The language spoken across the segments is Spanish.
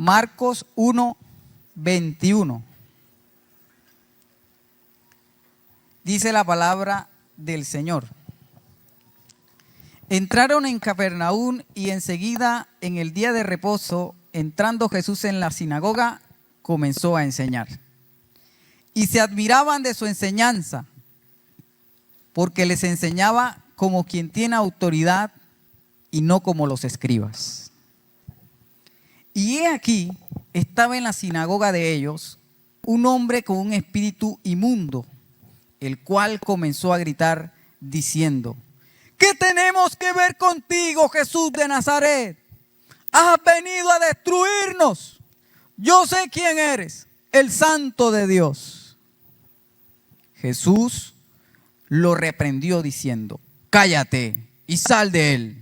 Marcos 1:21. Dice la palabra del Señor. Entraron en Capernaum y enseguida, en el día de reposo, entrando Jesús en la sinagoga, comenzó a enseñar. Y se admiraban de su enseñanza, porque les enseñaba como quien tiene autoridad y no como los escribas. Y he aquí, estaba en la sinagoga de ellos un hombre con un espíritu inmundo, el cual comenzó a gritar diciendo: ¿qué tenemos que ver contigo, Jesús de Nazaret? ¿Has venido a destruirnos? Yo sé quién eres, el Santo de Dios. Jesús lo reprendió diciendo: cállate y sal de él.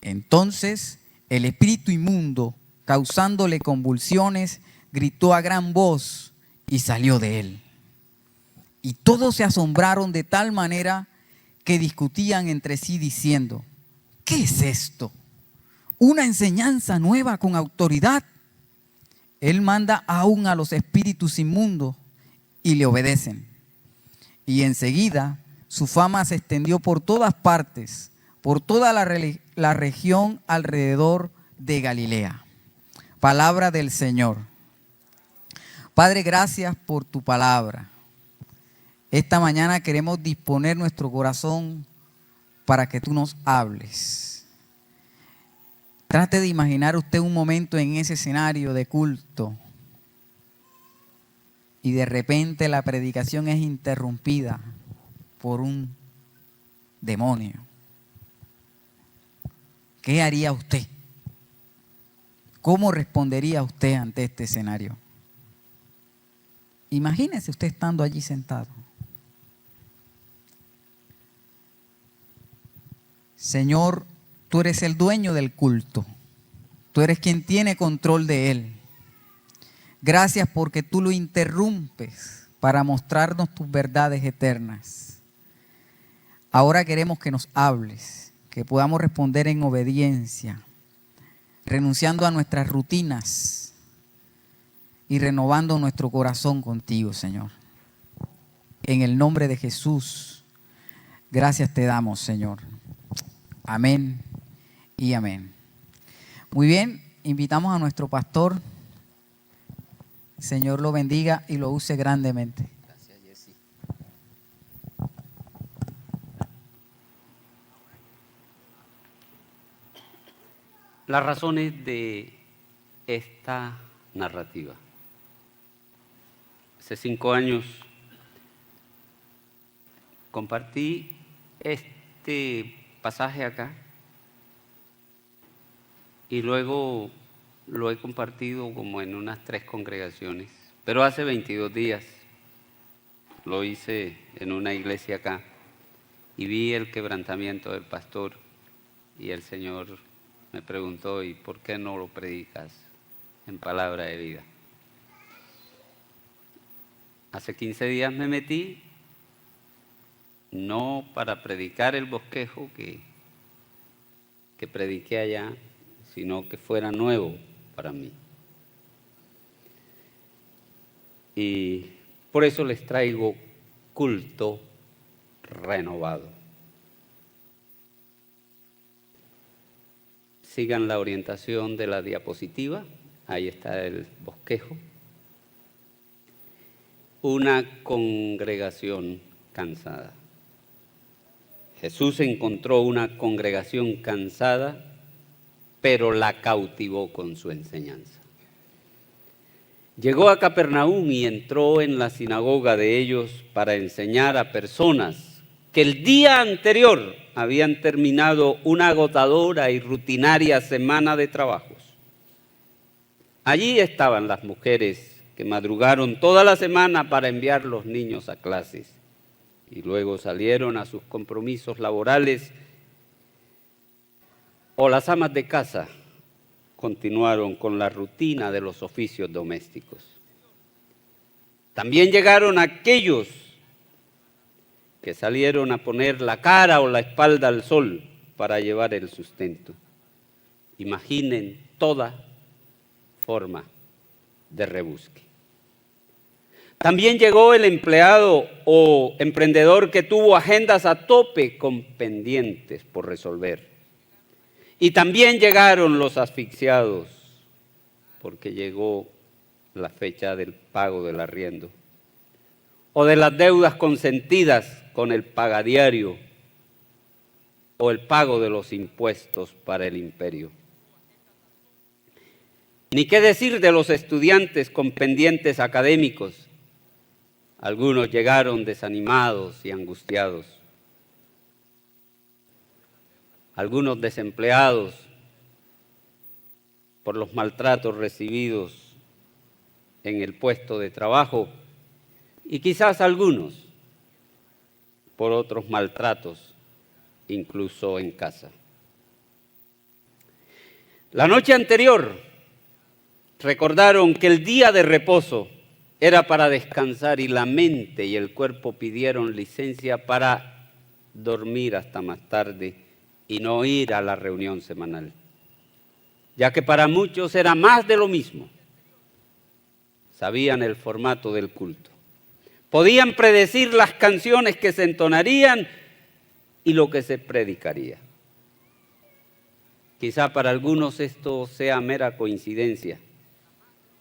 Entonces el espíritu inmundo, causándole convulsiones, gritó a gran voz y salió de él. Y todos se asombraron de tal manera que discutían entre sí diciendo: ¿qué es esto? ¿Una enseñanza nueva con autoridad? Él manda aún a los espíritus inmundos y le obedecen. Y enseguida su fama se extendió por todas partes, por toda la región alrededor de Galilea. Palabra del Señor. Padre, gracias por tu palabra. Esta mañana queremos disponer nuestro corazón para que tú nos hables. Trate de imaginar usted un momento en ese escenario de culto y de repente la predicación es interrumpida por un demonio. ¿Qué haría usted? ¿Cómo respondería usted ante este escenario? Imagínese usted estando allí sentado. Señor, tú eres el dueño del culto. Tú eres quien tiene control de él. Gracias porque tú lo interrumpes para mostrarnos tus verdades eternas. Ahora queremos que nos hables, que podamos responder en obediencia, renunciando a nuestras rutinas y renovando nuestro corazón contigo, Señor. En el nombre de Jesús, gracias te damos, Señor. Amén y amén. Muy bien, invitamos a nuestro pastor. Señor lo bendiga y lo use grandemente. Gracias, Jessy. Las razones de esta narrativa. Hace 5 años compartí este pasaje acá y luego lo he compartido como en unas 3 congregaciones, pero hace 22 días lo hice en una iglesia acá y vi el quebrantamiento del pastor y el Señor me preguntó: ¿y por qué no lo predicas en palabra de vida? Hace 15 días me metí, no para predicar el bosquejo que prediqué allá, sino que fuera nuevo para mí. Y por eso les traigo culto renovado. Sigan la orientación de la diapositiva, ahí está el bosquejo. Una congregación cansada. Jesús encontró una congregación cansada, pero la cautivó con su enseñanza. Llegó a Capernaum y entró en la sinagoga de ellos para enseñar a personas que el día anterior habían terminado una agotadora y rutinaria semana de trabajos. Allí estaban las mujeres que madrugaron toda la semana para enviar los niños a clases y luego salieron a sus compromisos laborales, o las amas de casa continuaron con la rutina de los oficios domésticos. También llegaron aquellos que salieron a poner la cara o la espalda al sol para llevar el sustento. Imaginen toda forma de rebusque. También llegó el empleado o emprendedor que tuvo agendas a tope con pendientes por resolver. Y también llegaron los asfixiados, porque llegó la fecha del pago del arriendo, o de las deudas consentidas con el pagadiario, o el pago de los impuestos para el imperio. Ni qué decir de los estudiantes con pendientes académicos. Algunos llegaron desanimados y angustiados. Algunos desempleados por los maltratos recibidos en el puesto de trabajo y quizás algunos por otros maltratos, incluso en casa. La noche anterior recordaron que el día de reposo era para descansar y la mente y el cuerpo pidieron licencia para dormir hasta más tarde y no ir a la reunión semanal, ya que para muchos era más de lo mismo. Sabían el formato del culto, podían predecir las canciones que se entonarían y lo que se predicaría. Quizá para algunos esto sea mera coincidencia.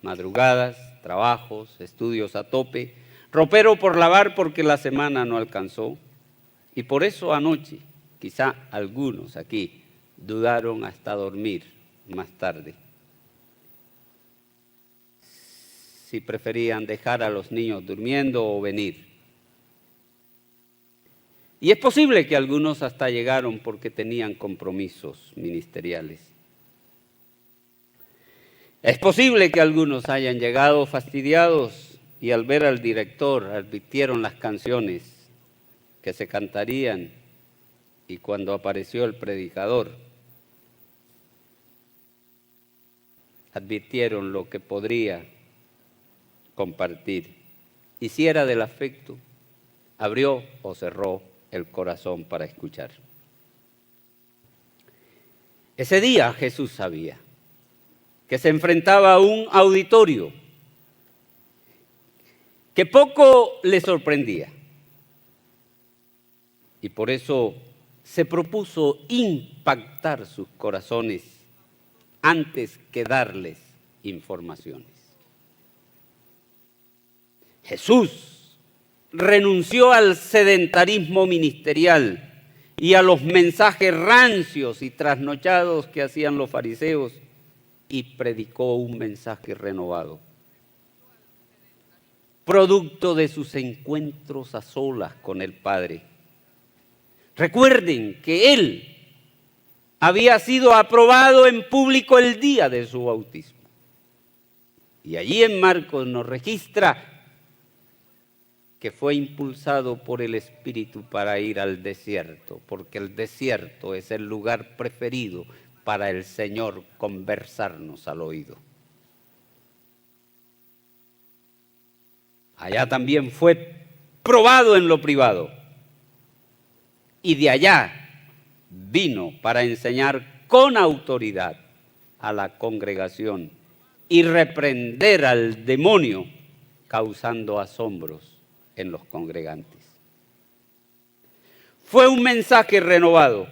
Madrugadas, trabajos, estudios a tope, ropero por lavar porque la semana no alcanzó. Y por eso anoche, quizá algunos aquí dudaron hasta dormir más tarde. Si preferían dejar a los niños durmiendo o venir. Y es posible que algunos hasta llegaron porque tenían compromisos ministeriales. Es posible que algunos hayan llegado fastidiados y al ver al director advirtieron las canciones que se cantarían y cuando apareció el predicador advirtieron lo que podría compartir. Y si era del afecto, abrió o cerró el corazón para escuchar. Ese día Jesús sabía que se enfrentaba a un auditorio que poco le sorprendía. Y por eso se propuso impactar sus corazones antes que darles informaciones. Jesús renunció al sedentarismo ministerial y a los mensajes rancios y trasnochados que hacían los fariseos y predicó un mensaje renovado, producto de sus encuentros a solas con el Padre. Recuerden que Él había sido aprobado en público el día de su bautismo. Y allí en Marcos nos registra que fue impulsado por el Espíritu para ir al desierto, porque el desierto es el lugar preferido para el Señor conversarnos al oído. Allá también fue probado en lo privado y de allá vino para enseñar con autoridad a la congregación y reprender al demonio causando asombros en los congregantes. Fue un mensaje renovado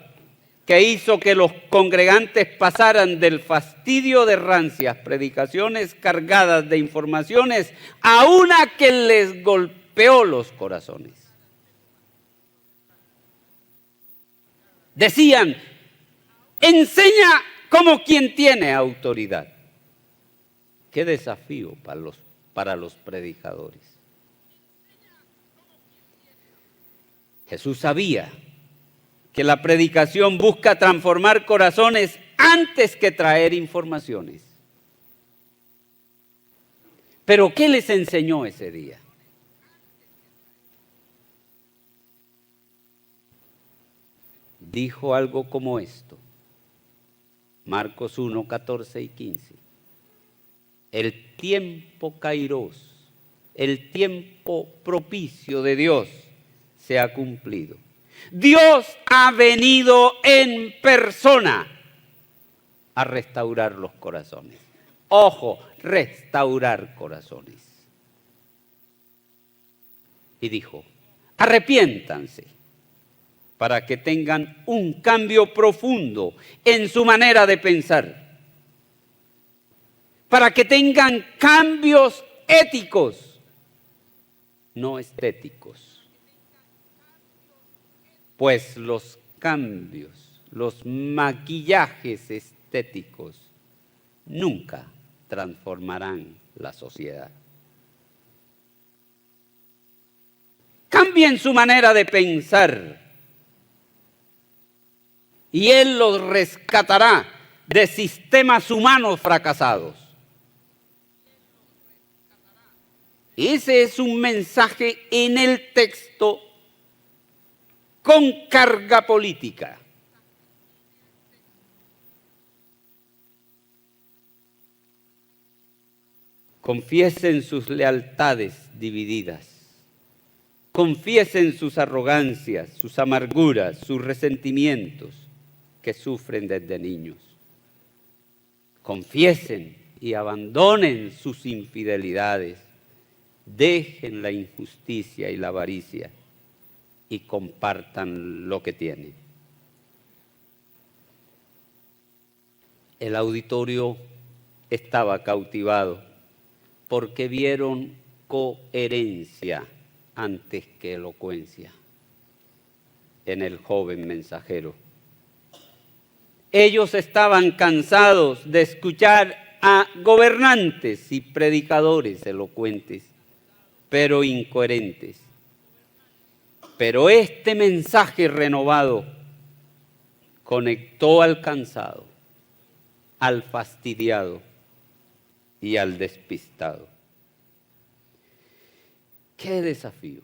que hizo que los congregantes pasaran del fastidio de rancias predicaciones cargadas de informaciones a una que les golpeó los corazones. Decían, enseña como quien tiene autoridad. Qué desafío para los predicadores. Jesús sabía que la predicación busca transformar corazones antes que traer informaciones. Pero ¿qué les enseñó ese día? Dijo algo como esto, Marcos 1, 14 y 15. El tiempo kairos, el tiempo propicio de Dios se ha cumplido. Dios ha venido en persona a restaurar los corazones. Ojo, restaurar corazones. Y dijo, arrepiéntanse para que tengan un cambio profundo en su manera de pensar, para que tengan cambios éticos, no estéticos. Pues los cambios, los maquillajes estéticos nunca transformarán la sociedad. Cambien su manera de pensar y Él los rescatará de sistemas humanos fracasados. Ese es un mensaje en el texto con carga política. Confiesen sus lealtades divididas. Confiesen sus arrogancias, sus amarguras, sus resentimientos que sufren desde niños. Confiesen y abandonen sus infidelidades. Dejen la injusticia y la avaricia y compartan lo que tienen. El auditorio estaba cautivado porque vieron coherencia antes que elocuencia en el joven mensajero. Ellos estaban cansados de escuchar a gobernantes y predicadores elocuentes, pero incoherentes. Pero este mensaje renovado conectó al cansado, al fastidiado y al despistado. ¡Qué desafío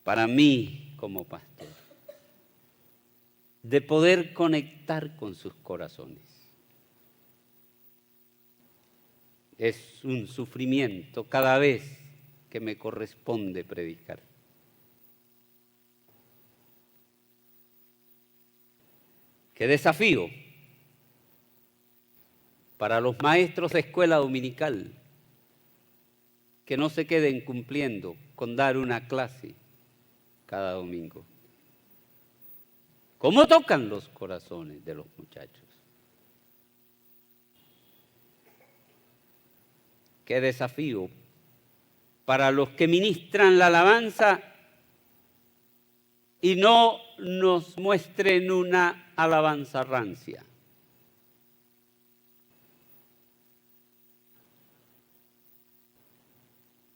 para mí como pastor! De poder conectar con sus corazones. Es un sufrimiento cada vez que me corresponde predicar. ¡Qué desafío para los maestros de escuela dominical! Que no se queden cumpliendo con dar una clase cada domingo. ¿Cómo tocan los corazones de los muchachos? ¡Qué desafío para los que ministran la alabanza y no nos muestren una alabanza rancia!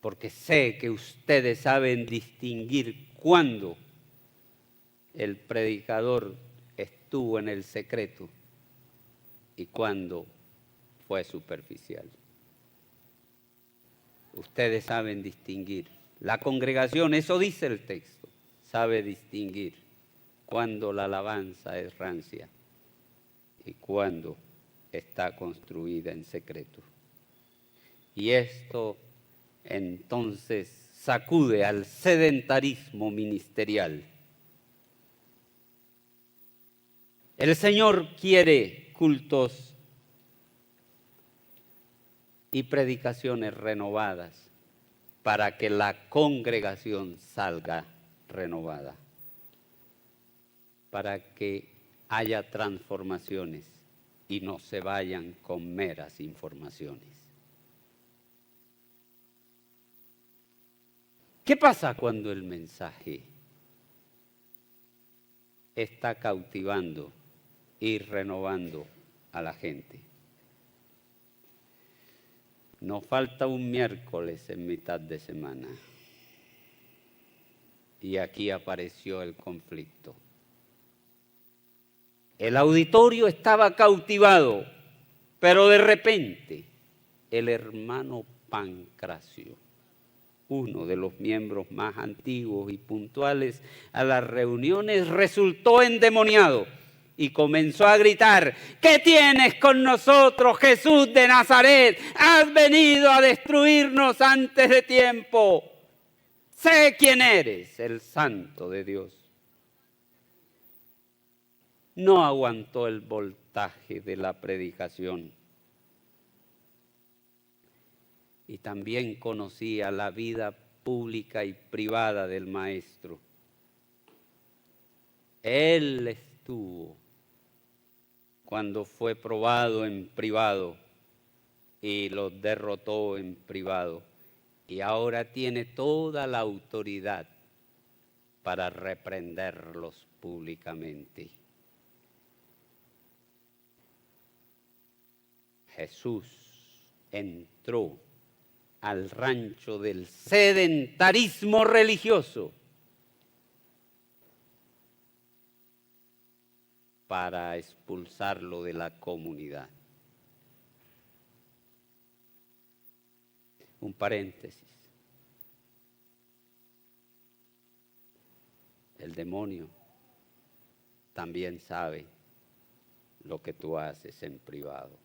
Porque sé que ustedes saben distinguir cuándo el predicador estuvo en el secreto y cuándo fue superficial. Ustedes saben distinguir. La congregación, eso dice el texto, sabe distinguir cuándo la alabanza es rancia y cuándo está construida en secreto. Y esto entonces sacude al sedentarismo ministerial. El Señor quiere cultos y predicaciones renovadas para que la congregación salga renovada, para que haya transformaciones y no se vayan con meras informaciones. ¿Qué pasa cuando el mensaje está cautivando y renovando a la gente? Nos falta un miércoles en mitad de semana y aquí apareció el conflicto. El auditorio estaba cautivado, pero de repente el hermano Pancracio, uno de los miembros más antiguos y puntuales a las reuniones, resultó endemoniado y comenzó a gritar: ¿qué tienes con nosotros, Jesús de Nazaret? Has venido a destruirnos antes de tiempo. Sé quién eres, el Santo de Dios. No aguantó el voltaje de la predicación y también conocía la vida pública y privada del Maestro. Él estuvo cuando fue probado en privado y lo derrotó en privado. Y ahora tiene toda la autoridad para reprenderlos públicamente. Jesús entró al rancho del sedentarismo religioso para expulsarlo de la comunidad. Un paréntesis. El demonio también sabe lo que tú haces en privado.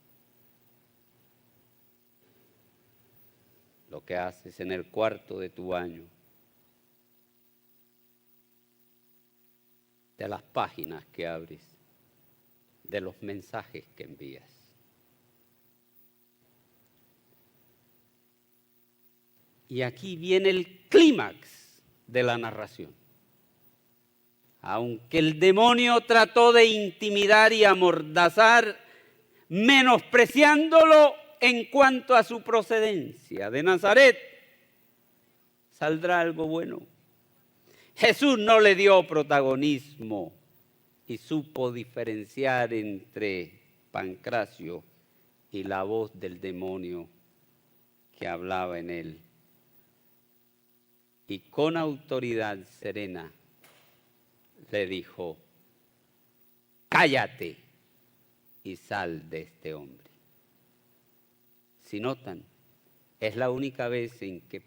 Lo que haces en el cuarto de tu baño. De las páginas que abres. De los mensajes que envías. Y aquí viene el clímax de la narración. Aunque el demonio trató de intimidar y amordazar, menospreciándolo en cuanto a su procedencia, de Nazaret saldrá algo bueno. Jesús no le dio protagonismo y supo diferenciar entre Pancracio y la voz del demonio que hablaba en él. Y con autoridad serena le dijo: cállate y sal de este hombre. Si notan, es la única vez en que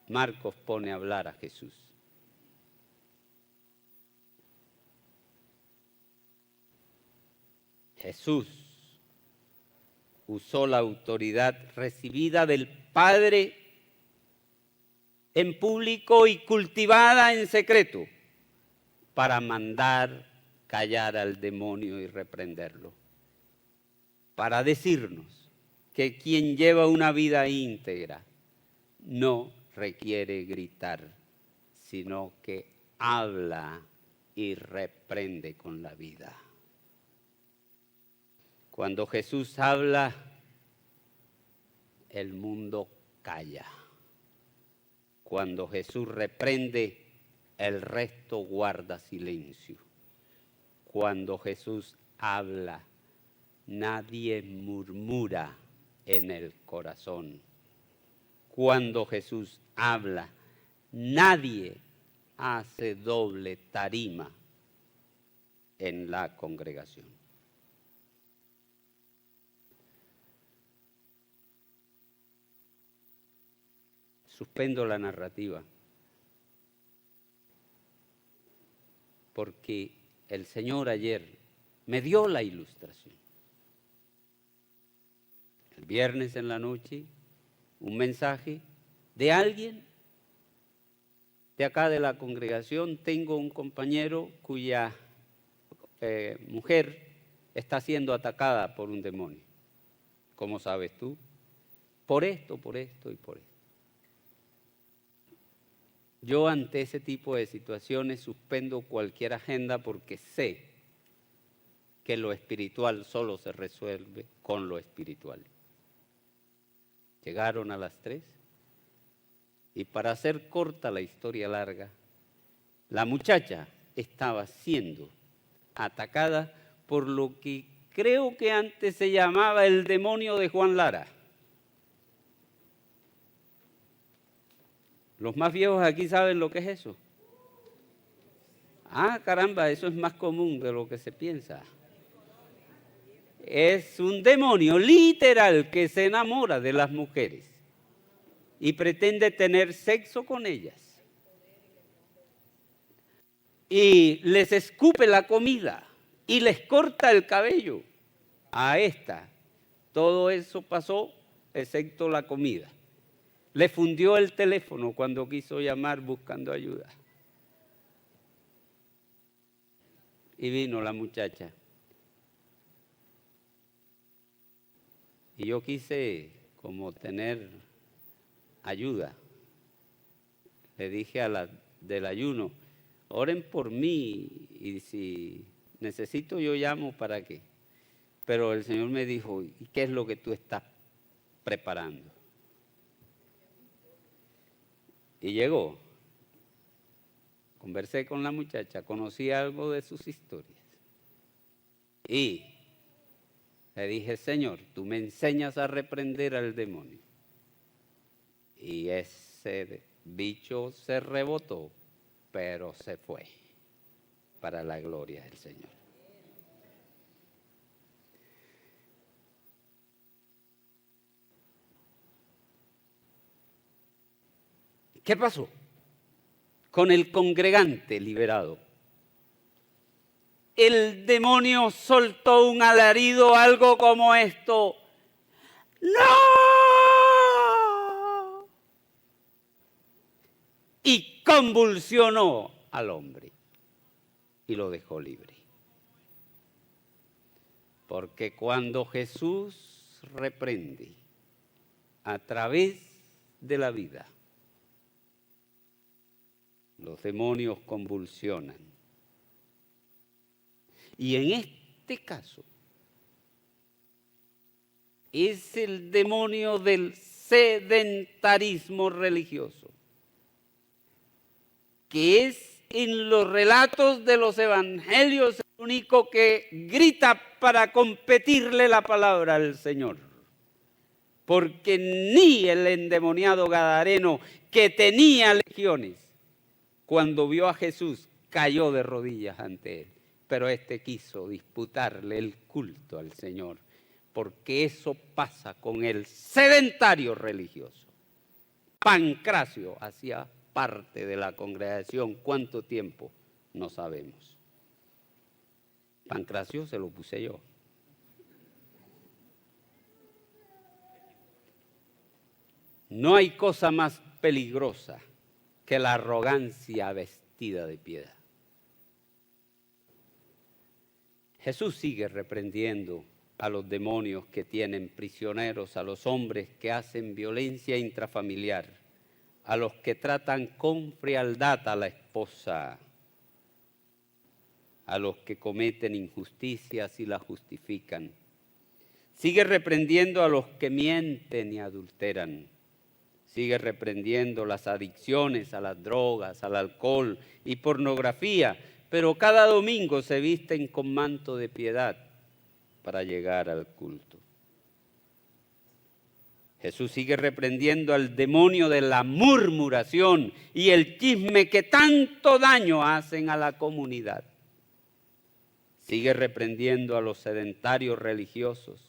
Marcos pone a hablar a Jesús. Jesús usó la autoridad recibida del Padre en público y cultivada en secreto para mandar callar al demonio y reprenderlo. Para decirnos que quien lleva una vida íntegra no requiere gritar, sino que habla y reprende con la vida. Cuando Jesús habla, el mundo calla. Cuando Jesús reprende, el resto guarda silencio. Cuando Jesús habla, nadie murmura en el corazón. Cuando Jesús habla, nadie hace doble tarima en la congregación. Suspendo la narrativa porque el Señor ayer me dio la ilustración. El viernes en la noche, un mensaje de alguien de acá de la congregación. Tengo un compañero cuya mujer está siendo atacada por un demonio. ¿Cómo sabes tú? Por esto y por esto. Yo ante ese tipo de situaciones suspendo cualquier agenda porque sé que lo espiritual solo se resuelve con lo espiritual. Llegaron a las 3 y para hacer corta la historia larga, la muchacha estaba siendo atacada por lo que creo que antes se llamaba el demonio de Juan Lara. Los más viejos aquí saben lo que es eso. Ah, caramba, eso es más común de lo que se piensa. Es un demonio literal que se enamora de las mujeres y pretende tener sexo con ellas. Y les escupe la comida y les corta el cabello. A esta, todo eso pasó excepto la comida. Le fundió el teléfono cuando quiso llamar buscando ayuda. Y vino la muchacha. Y yo quise como tener ayuda. Le dije a la del ayuno, oren por mí y si necesito yo llamo para qué. Pero el Señor me dijo, ¿y qué es lo que tú estás preparando? Y llegó. Conversé con la muchacha, conocí algo de sus historias. Y le dije, Señor, tú me enseñas a reprender al demonio. Y ese bicho se rebotó, pero se fue para la gloria del Señor. ¿Qué pasó con el congregante liberado? El demonio soltó un alarido, algo como esto. ¡No! Y convulsionó al hombre y lo dejó libre. Porque cuando Jesús reprende a través de la vida, los demonios convulsionan. Y en este caso es el demonio del sedentarismo religioso, que es en los relatos de los evangelios el único que grita para competirle la palabra al Señor. Porque ni el endemoniado gadareno, que tenía legiones, cuando vio a Jesús, cayó de rodillas ante él. Pero este quiso disputarle el culto al Señor, porque eso pasa con el sedentario religioso. Pancracio hacía parte de la congregación. ¿Cuánto tiempo? No sabemos. Pancracio se lo puse yo. No hay cosa más peligrosa que la arrogancia vestida de piedad. Jesús sigue reprendiendo a los demonios que tienen prisioneros, a los hombres que hacen violencia intrafamiliar, a los que tratan con frialdad a la esposa, a los que cometen injusticias y la justifican. Sigue reprendiendo a los que mienten y adulteran. Sigue reprendiendo las adicciones a las drogas, al alcohol y pornografía, pero cada domingo se visten con manto de piedad para llegar al culto. Jesús sigue reprendiendo al demonio de la murmuración y el chisme que tanto daño hacen a la comunidad. Sigue reprendiendo a los sedentarios religiosos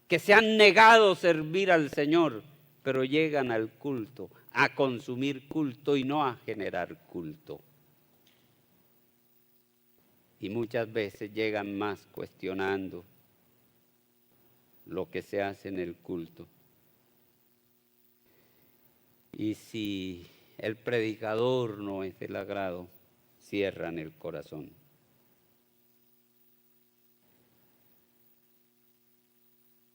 que se han negado a servir al Señor, pero llegan al culto, a consumir culto y no a generar culto. Y muchas veces llegan más cuestionando lo que se hace en el culto. Y si el predicador no es del agrado, cierran el corazón.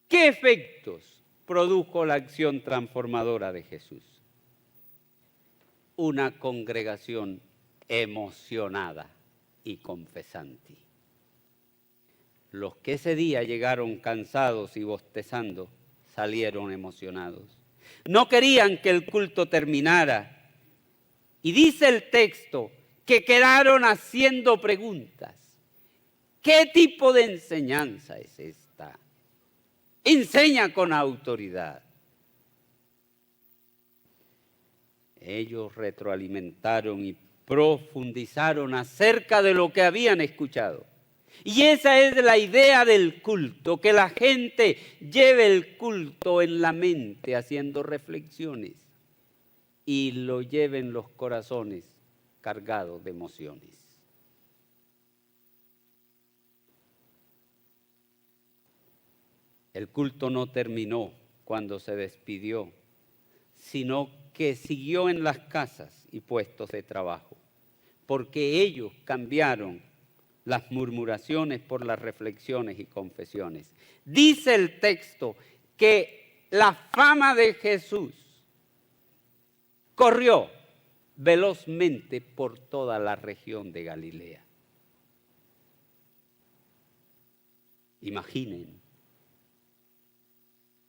¿Qué efectos produjo la acción transformadora de Jesús? Una congregación emocionada y confesante. Los que ese día llegaron cansados y bostezando, salieron emocionados. No querían que el culto terminara. Y dice el texto que quedaron haciendo preguntas. ¿Qué tipo de enseñanza es esta? Enseña con autoridad. Ellos retroalimentaron y profundizaron acerca de lo que habían escuchado. Y esa es la idea del culto, que la gente lleve el culto en la mente haciendo reflexiones y lo lleve en los corazones cargados de emociones. El culto no terminó cuando se despidió, sino que siguió en las casas y puestos de trabajo, porque ellos cambiaron las murmuraciones por las reflexiones y confesiones. Dice el texto que la fama de Jesús corrió velozmente por toda la región de Galilea. Imaginen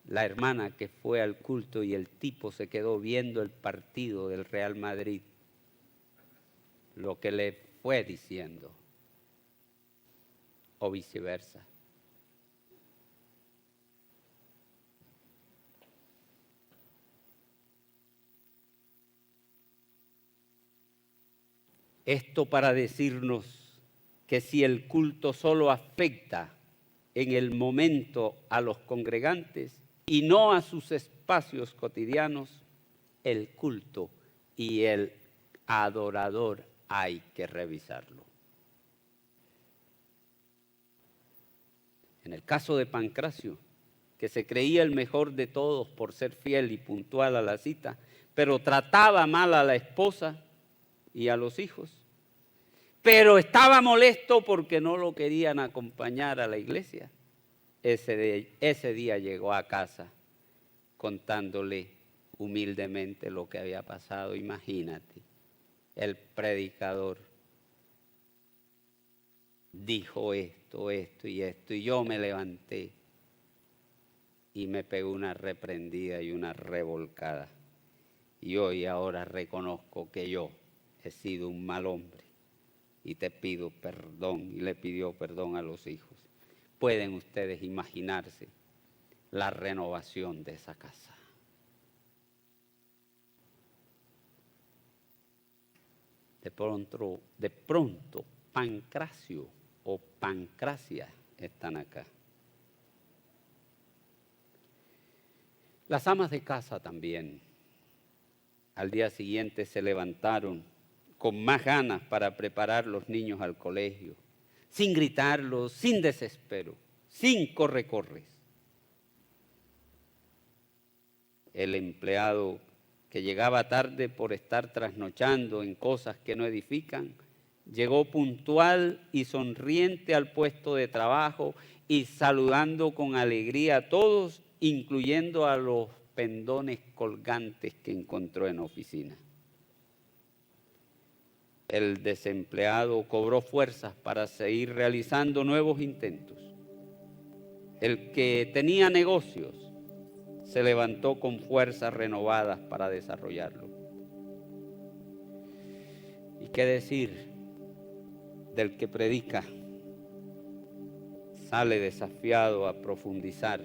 la hermana que fue al culto y el tipo se quedó viendo el partido del Real Madrid, lo que le fue diciendo, o viceversa. Esto para decirnos que si el culto solo afecta en el momento a los congregantes y no a sus espacios cotidianos, el culto y el adorador hay que revisarlo. En el caso de Pancracio, que se creía el mejor de todos por ser fiel y puntual a la cita, pero trataba mal a la esposa y a los hijos, pero estaba molesto porque no lo querían acompañar a la iglesia. Ese día llegó a casa contándole humildemente lo que había pasado. Imagínate, el predicador dijo esto y esto, y yo me levanté y me pegó una reprendida y una revolcada. Y hoy ahora reconozco que yo he sido un mal hombre y te pido perdón, y le pidió perdón a los hijos. Pueden ustedes imaginarse la renovación de esa casa. De pronto, Pancracio o Pancracia están acá. Las amas de casa también. Al día siguiente se levantaron con más ganas para preparar los niños al colegio, sin gritarlos, sin desespero, sin corre-corres. El empleado que llegaba tarde por estar trasnochando en cosas que no edifican, llegó puntual y sonriente al puesto de trabajo y saludando con alegría a todos, incluyendo a los pendones colgantes que encontró en la oficina. El desempleado cobró fuerzas para seguir realizando nuevos intentos. El que tenía negocios se levantó con fuerzas renovadas para desarrollarlo. ¿Y qué decir del que predica? Sale desafiado a profundizar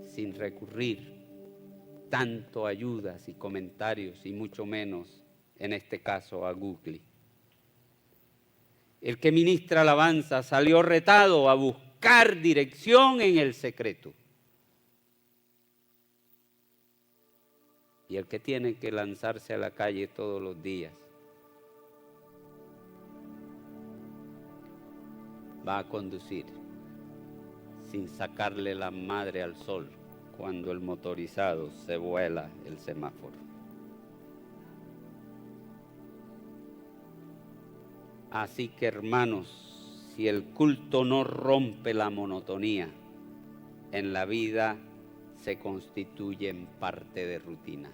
sin recurrir tanto a ayudas y comentarios y mucho menos, en este caso, a Google. El que ministra alabanza salió retado a buscar dirección en el secreto. Y el que tiene que lanzarse a la calle todos los días va a conducir sin sacarle la madre al sol cuando el motorizado se vuela el semáforo. Así que, hermanos, si el culto no rompe la monotonía, en la vida se constituye en parte de rutina.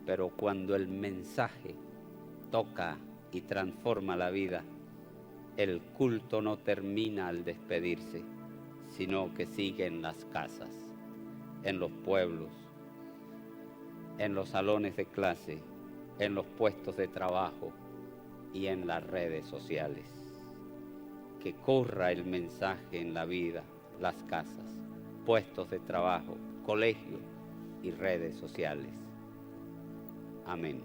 Pero cuando el mensaje toca y transforma la vida, el culto no termina al despedirse, sino que sigue en las casas, en los pueblos, en los salones de clase, en los puestos de trabajo y en las redes sociales. Que corra el mensaje en la vida, las casas, puestos de trabajo, colegios y redes sociales. Amén.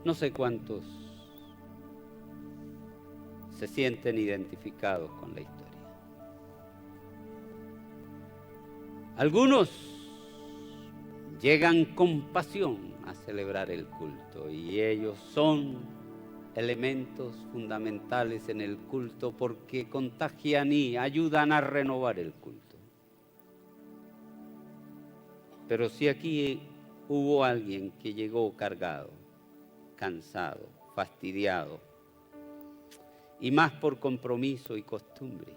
No sé cuántos se sienten identificados con la historia. Algunos llegan con pasión a celebrar el culto y ellos son elementos fundamentales en el culto porque contagian y ayudan a renovar el culto. Pero si aquí hubo alguien que llegó cargado, cansado, fastidiado, y más por compromiso y costumbre.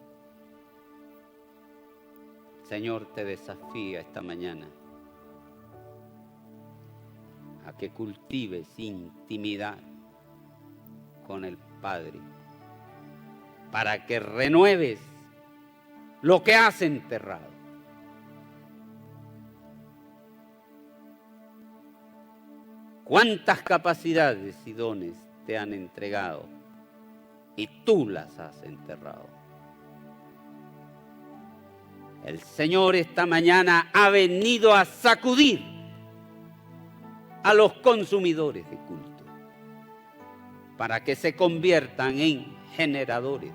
El Señor te desafía esta mañana a que cultives intimidad con el Padre, para que renueves lo que has enterrado. ¿Cuántas capacidades y dones te han entregado y tú las has enterrado? El Señor esta mañana ha venido a sacudir a los consumidores de culto para que se conviertan en generadores